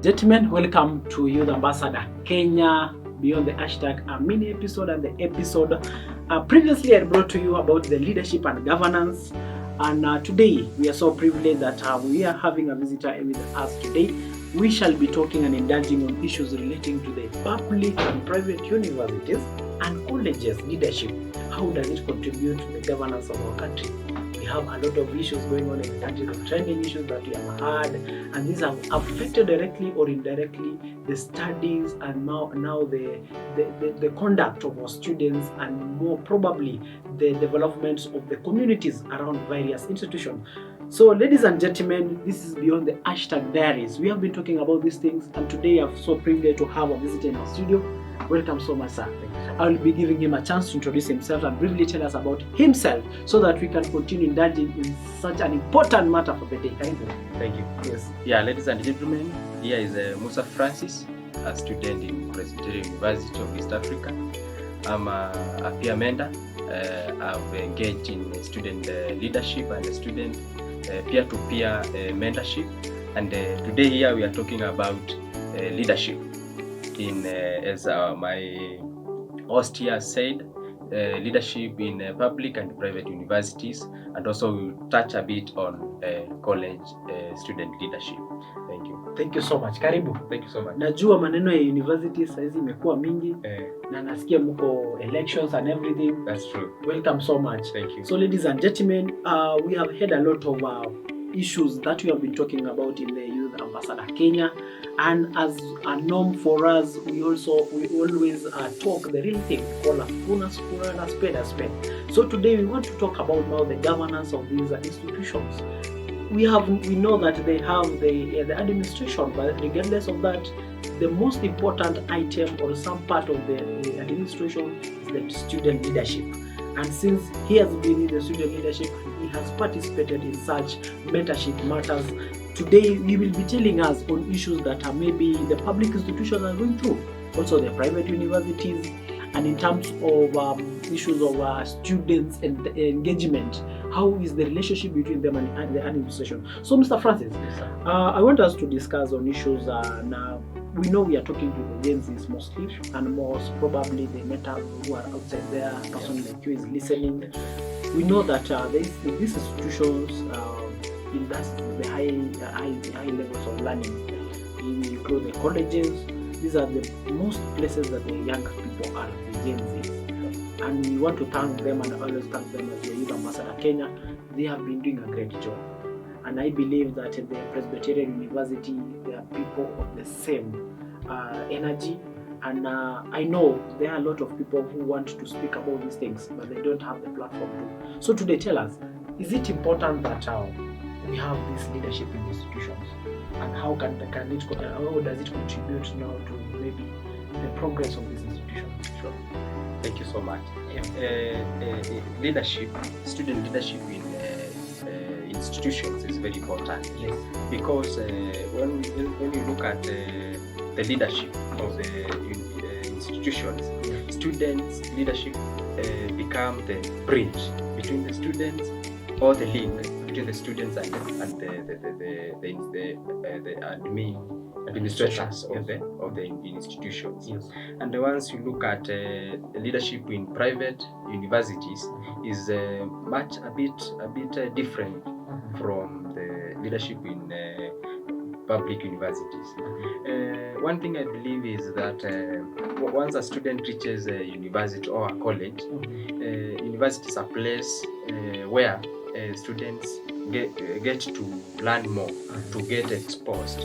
gentlemen, welcome to Youth Ambassador Kenya Beyond the Hashtag, a mini episode. And the episode previously I brought to you about the leadership and governance, and today we are so privileged that we are having a visitor with us today. We shall be talking and indulging on issues relating to the public and private universities and colleges leadership. How does it contribute to the governance of our country? We have a lot of issues going on in the country, the trending issues that we have had, and these have affected directly or indirectly the studies and now the conduct of our students, and more probably the developments of the communities around various institutions. So ladies and gentlemen, this is Beyond the Hashtag Diaries. We have been talking about these things, and today I'm so privileged to have a visitor in our studio. Welcome so much, sir. I will be giving him a chance to introduce himself and briefly tell us about himself so that we can continue indulging in such an important matter for the day. Thank you. Yes. Yeah, ladies and gentlemen, here is Musa Francis, a student in Presbyterian University of East Africa. I'm a peer mentor. I've engaged in student leadership and student peer-to-peer mentorship. And today here we are talking about leadership. As my host here said, leadership in public and private universities, and also we'll touch a bit on college student leadership. Thank you. Thank you so much. Karibu. Thank you so much. Najua maneno ya university saizi imekuwa mingi na nasikia mko elections and everything. That's true. Welcome so much. Thank you. So ladies and gentlemen, we have had a lot of issues that we have been talking about in the Youth Ambassador Kenya, and as a norm for us, we always talk the real thing, call a spoon and a spade a spade. So today we want to talk about now the governance of these institutions. We know that they have the administration, but regardless of that, the most important item or some part of the administration is the student leadership. And since he has been in the student leadership, he has participated in such mentorship matters. Today, he will be telling us on issues that are maybe the public institutions are going through, also the private universities, and in terms of issues of students and engagement. How is the relationship between them and the administration? So, Mr. Francis, I want us to discuss on issues now. We know we are talking to the Gen Zs mostly, and most probably the mentors who are outside there, a person like you is listening. We know that these institutions, in the high levels of learning, include the colleges. These are the most places that the young people are, the Gen Zs. And we want to thank them, and always thank them as the Youth Ambassador Kenya. They have been doing a great job. And I believe that at the Presbyterian University, there are people of the same energy. And I know there are a lot of people who want to speak about these things, but they don't have the platform to. So today, tell us, is it important that we have this leadership in institutions? And how does it contribute now to maybe the progress of these institutions? Sure. Thank you so much. Yeah. Leadership, student leadership in institutions is very important. Yes. Because when you look at the leadership of the institutions, students' leadership become the bridge between the students, or the link between the students and the administrators of the institutions. Yes. And once you look at leadership in private universities, is a bit different from the leadership in public universities. One thing I believe is that once a student reaches a university or a college, university is a place where students get to learn more, to get exposed,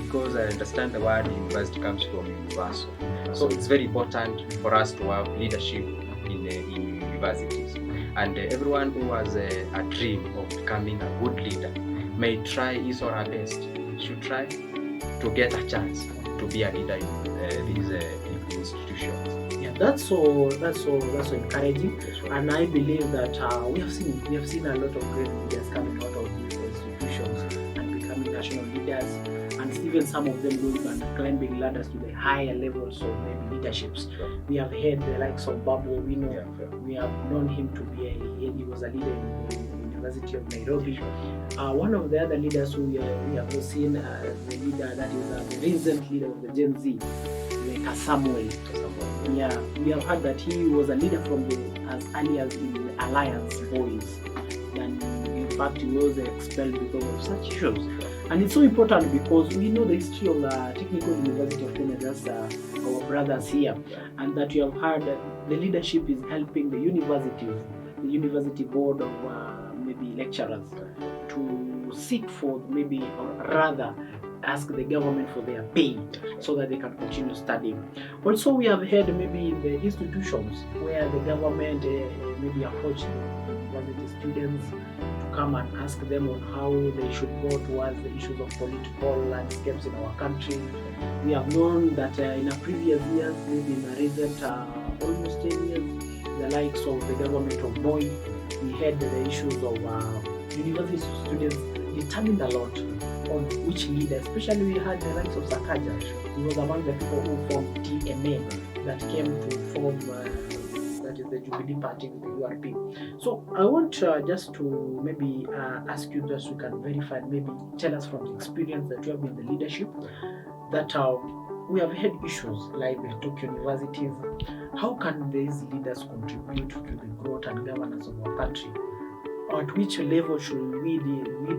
because I understand the word university comes from universal. So it's very important for us to have leadership in universities. And everyone who has a dream of becoming a good leader may try his or her best, should try to get a chance to be a leader in these institutions. Yeah, that's so encouraging. Right. And I believe that we have seen a lot of great leaders coming out of these institutions and becoming national leaders, and even some of them going and climbing ladders to the higher levels of maybe leaderships. Sure. We have heard the likes of Babu. We know Yeah, sure. we have known him to be he was a leader in University of Nairobi. One of the other leaders who we have seen, the leader that is the recent leader of the Gen Z, like Samuel. Yeah, we have heard that he was a leader from as early as in the Alliance Boys, and in fact he was expelled because of such issues. And it's so important because we know the history of the Technical University of Kenya, that's our brothers here, and that you have heard the leadership is helping the universities, the university board of maybe lecturers to seek for maybe, or rather ask the government for their pay so that they can continue studying. Also, we have heard maybe in the institutions where the government maybe approached the university students to come and ask them on how they should go towards the issues of political landscapes in our country. We have known that in a previous years, maybe in a recent almost 10 years, the likes of the government of Moi, we had the issues of university students determined a lot on which leader, especially we had the likes of Sakaja. He was among the people who formed TMA that came to form that is the Jubilee Party with the URP. So I want just to maybe ask you, just you can verify, maybe tell us from the experience that you have in the leadership, that we have had issues like the top universities. How can these leaders contribute to the growth and governance of our country? At which level should we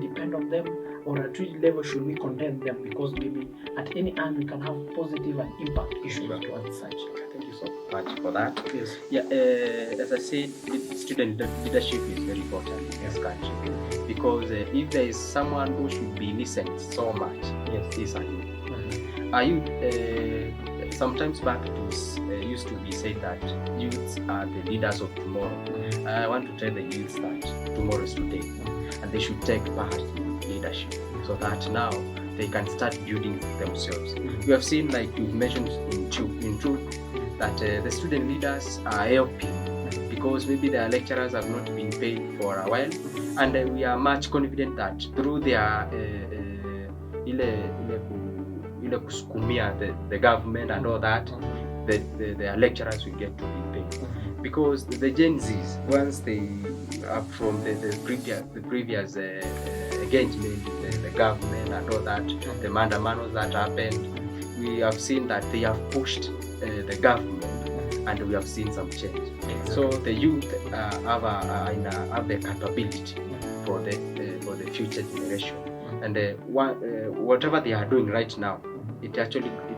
depend on them, or at which level should we condemn them, because maybe at any end we can have positive and impact issues towards such. Thank you so much for that. Yes. Yeah, as I said, student leadership is very important in this country, because if there is someone who should be listened so much, yes, these are you. Are you? Sometimes back it was used to be said that youths are the leaders of tomorrow. I want to tell the youths that tomorrow is today, and they should take part in leadership so that now they can start building themselves. We have seen, like you mentioned in truth, that the student leaders are helping because maybe their lecturers have not been paid for a while, and we are much confident that through their kusukumia the government and all that, their lecturers will get to be paid. Because the Gen Zs, once they are from the previous engagement with the government and all that, the mandamanos that happened, we have seen that they have pushed the government, and we have seen some change. So the youth have the capability for the future generation, and whatever they are doing right now, it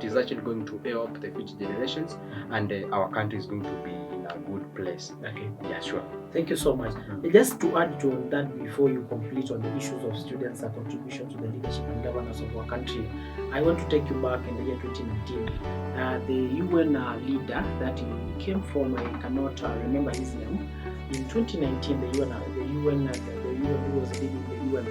is actually going to help the future generations, and our country is going to be in a good place. Okay. Yeah, sure. Thank you so much. Just to add to that before you complete on the issues of students' contribution to the leadership and governance of our country, I want to take you back in the year 2019. The UN leader that he came from, I cannot remember his name. In 2019, the UN who was leading the UN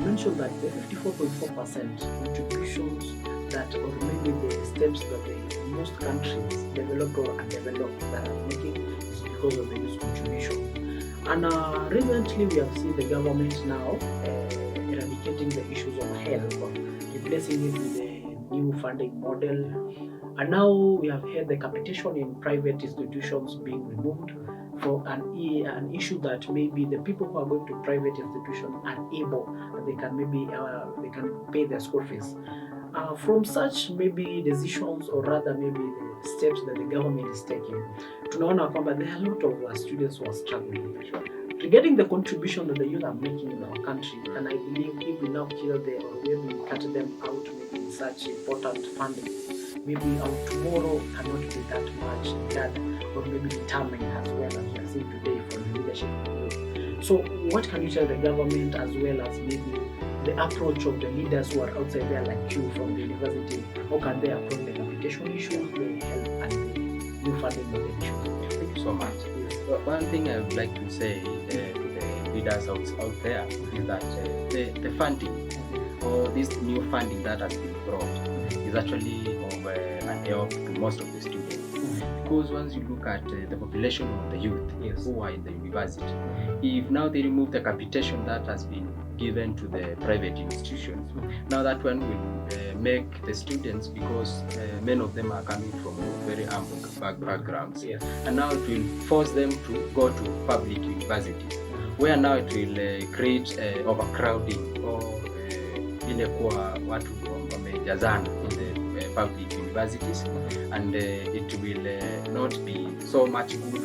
mentioned that the 54.4% contributions that, or maybe the steps that the most countries, developed or undeveloped, that are making is because of the youth contribution. And recently we have seen the government now eradicating the issues of health, replacing it with a new funding model. And now we have had the capitation in private institutions being removed for an issue that maybe the people who are going to private institutions are able, they can maybe they can pay their school fees. From such maybe decisions, or rather maybe the steps that the government is taking, tunaona kwamba there are a lot of students who are struggling. Regarding the contribution that the youth are making in our country, and I believe if we now kill them, or maybe we cut them out maybe in such important funding, maybe our tomorrow cannot be that much done, or maybe determined as well as we are seeing today from the leadership of the youth. So what can you tell the government, as well as maybe the approach of the leaders who are outside there like you from the university? How can they approach the capitation issues, the health and the new funding model issues? Thank you so much. One thing I would like to say to the leaders out there is that the funding, or this new funding that has been brought, is actually of an help to most of the students. Because once you look at the population of the youth who are in the university, if now they remove the capitation that has been given to the private institutions, now that one will make the students, because many of them are coming from very humble backgrounds, and now it will force them to go to public universities, where now it will create overcrowding or ile kuwa watu wamejazana in the public universities, and it will not be so much good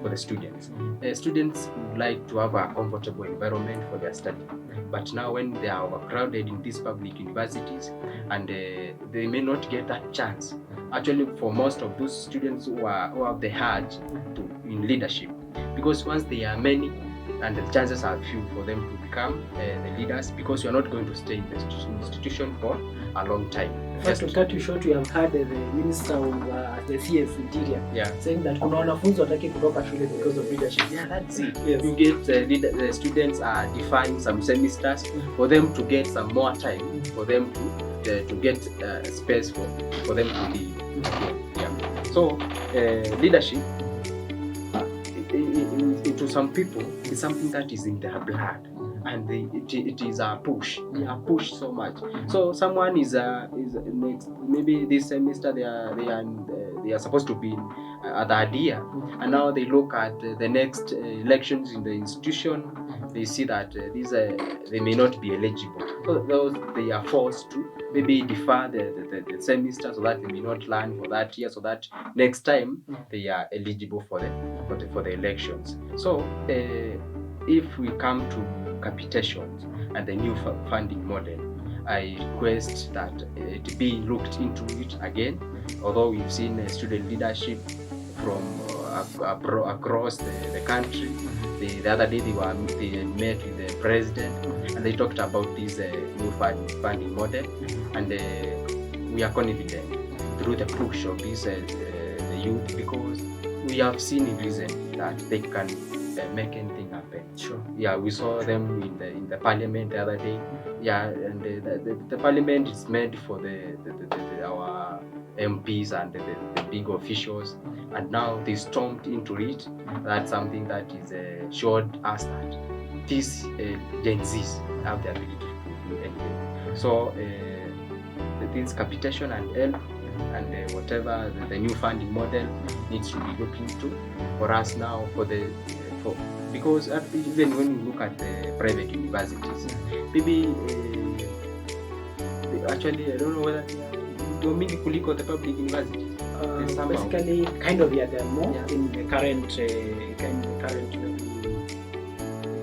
for the students. Students would like to have a comfortable environment for their study, but now when they are overcrowded in these public universities, and they may not get that chance. Actually, for most of those students who have the urge to in leadership, because once they are many and the chances are few for them to become the leaders, because you are not going to stay in the institution for a long time. Just to cut you short, we have had the Minister of the CS Interior saying that kuna wanafunzi wataki kutoka shule because of leadership. Yeah, that's it. Yes. You get the students are defined some semesters for them to get some more time, for them to get space for them to be. Yeah. So leadership, to some people, is something that is in their blood, and it is a push. They are pushed so much. So someone is next, maybe this semester they are supposed to be at the idea, and now they look at the next elections in the institution. They see that they may not be eligible, so those they are forced to maybe defer the semester so that they may not learn for that year, so that next time they are eligible for the elections. So if we come to capitations and the new funding model, I request that it be looked into it again. Although we've seen student leadership from across the country. The other day they met with the president, and they talked about this new funding model, and we are confident through the push of this the youth, because we have seen in recent that they can make anything happen. Sure. Yeah, we saw them in the parliament the other day. Yeah, and the parliament is meant for our MPs and the big officials, and now they stormed into it. That's something that is showed us that these Gen Zs have the ability to do anything. So this capitation and help and whatever the new funding model needs to be looked into for us now, because even when you look at the private universities, maybe actually I don't know whether mingi kuliko the public universities. Basically, kind of, there are more in the current you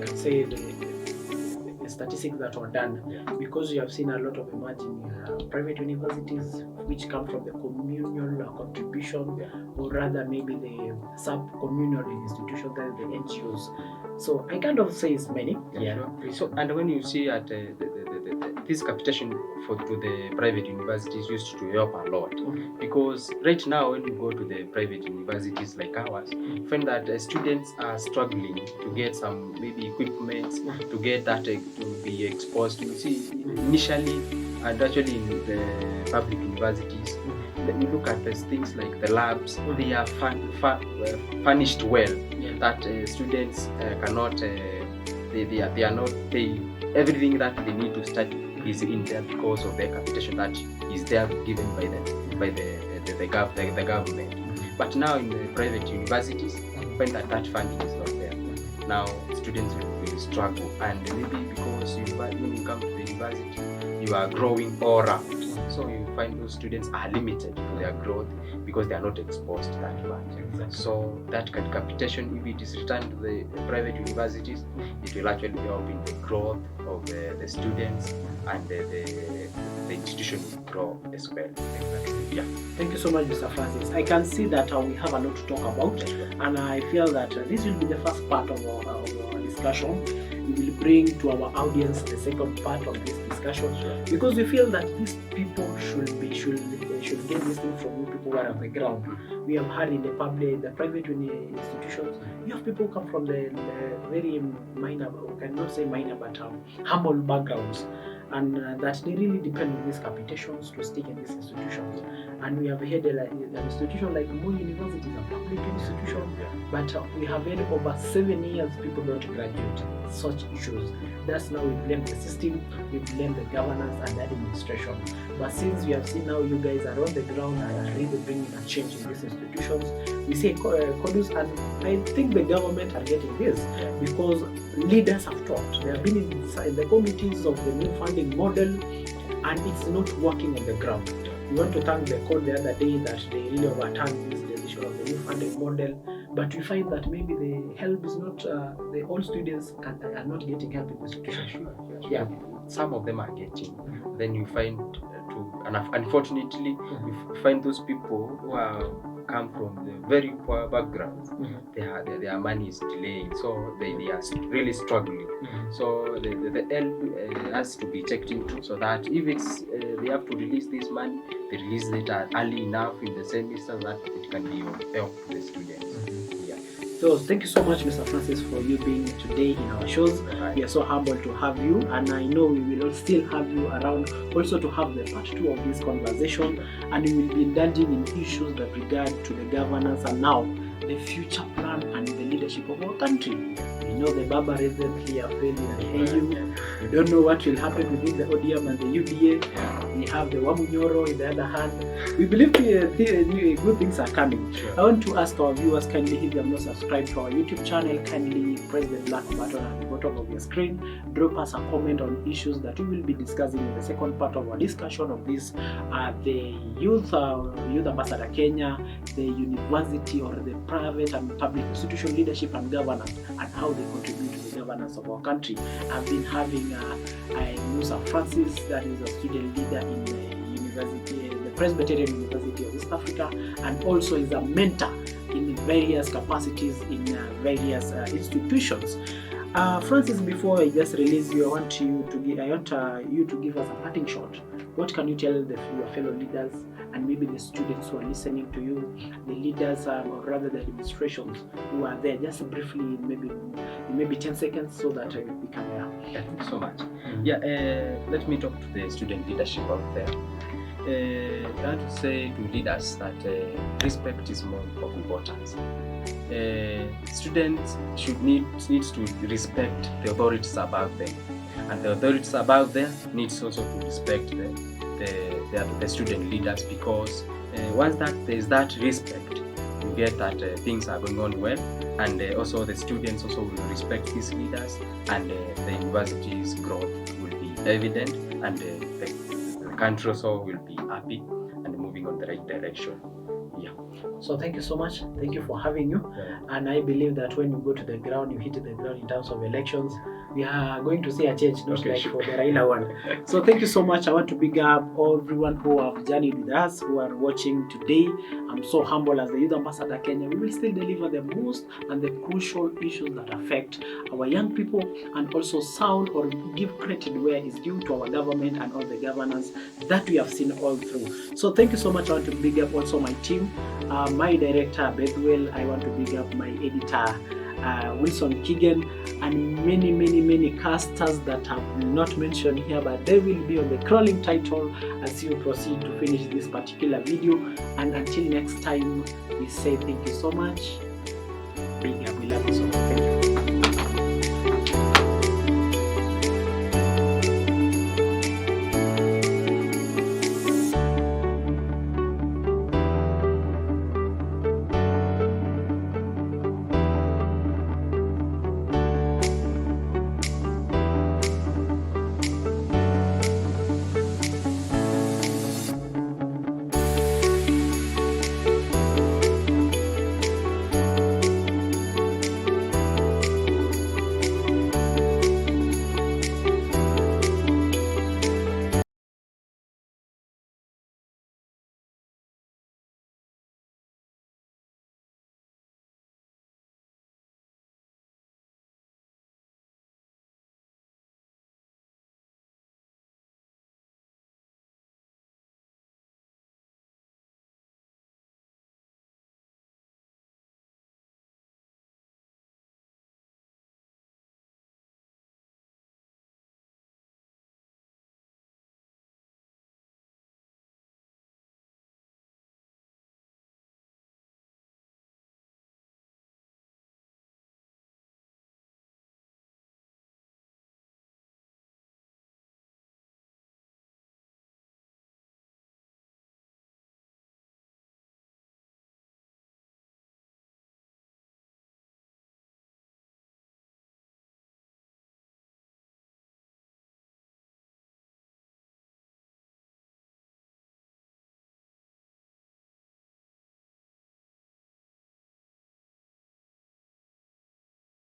can say the statistics that were done, because you have seen a lot of emerging private universities which come from the communal contribution, or rather maybe the sub-communal institutions, that is the NGOs. So I kind of say it's many. Sure. So, and when you see at this capitation to the private universities used to help a lot, because right now when you go to the private universities like ours, you find that students are struggling to get some maybe equipment, to get that to be exposed. You see, initially and actually in the public universities, when you look at these things like the labs, they are furnished well, that students cannot, they are not, everything that they need to study is in there because of the capitation that is there given by the government. But now in the private universities, when that funding is not there, now students will struggle, and maybe because when you come to the university, you are growing all around. So you find those students are limited to their growth because they are not exposed that much. Exactly. So that capitation, if it is returned to the private universities, it will actually help in the growth of the students, and the institution will grow as well. Exactly. Yeah. Thank you so much, Mr. Francis. I can see that we have a lot to talk about, and I feel that this will be the first part of our discussion. We will bring to our audience the second part of this discussion, because we feel that these people should get this thing from you people who are on the ground. We have had in the private institutions, you have people come from the very minor, we cannot say minor, but humble backgrounds, and that they really depend on these capitations to stick in these institutions. and we have had an institution like Moi University is a public institution, but we have had over 7 years people don't graduate. Such issues. That's now we blame the system, we blame the governance and the administration. But since we have seen now you guys are on the ground and are really bringing a change in these institutions, we say kudos, and I think the government are getting this because leaders have taught. They have been in the committees of the new funding model, and it's not working on the ground. We want to thank the court the other day that they really overturned this decision of the new funding model, but we find that maybe the help is not, all students are not getting help in the institution. Sure. Yeah, some of them are getting. Then you find, unfortunately, you find those people who come from the very poor backgrounds. Their money is delayed, so they are really struggling. So the help has to be checked into, so that if it's they have to release this money, they release it early enough in the semester that it can be of help to the students. So thank you so much, Mr. Francis, for you being today in our shows. We are so humbled to have you, and I know we will still have you around also to have the part 2 of this conversation, and we will be indulging in issues that regard to the governance and now the future plan and the leadership of our country. You know the barbarism here failing and AU. We don't know what will happen within the ODM and the UDA. We have the Wamunyoro in the other hand. We believe good things are coming. I want to ask our viewers, kindly, if you have not subscribed to our YouTube channel, kindly press the black button at the bottom of your screen. Drop us a comment on issues that we will be discussing in the second part of our discussion of this, the youth ambassador Kenya, the university or the private and public institution leadership and governance, and how they contribute to the governance of our country. I've been having Musa Francis, that is a student leader in the university, the Presbyterian University of East Africa, and also is a mentor in various capacities in various institutions. Francis, before I just release you, I want you to give us a parting shot. What can you tell your fellow leaders and maybe the students who are listening to you, the leaders or rather the administrations who are there? Just briefly, maybe 10 seconds, so that we can. Thank you so much. Let me talk to the student leadership out there. I want to say to leaders that respect is more of importance. Students needs to respect the authorities above them, and the authorities above them needs also to respect the student leaders, because once that there is that respect, you get that things are going on well, and also the students also will respect these leaders, and the university's growth will be evident, and the country also will be happy and moving on the right direction. So thank you so much. Thank you for having you. And I believe that when you go to the ground, you hit the ground in terms of elections, we are going to see a change, not for the Raila one. So thank you so much. I want to big up everyone who have journeyed with us, who are watching today. I'm so humble as the Youth Ambassador Kenya. We will still deliver the most and the crucial issues that affect our young people, and also sound or give credit where is due to our government and all the governance that we have seen all through. So thank you so much. I want to big up also my team, my director Bethwell. I want to big up my editor Wilson Keegan, and many casters that have not mentioned here, but they will be on the crawling title as you proceed to finish this particular video. And until next time, we say thank you so much. Big up, we love you so much. Thank you.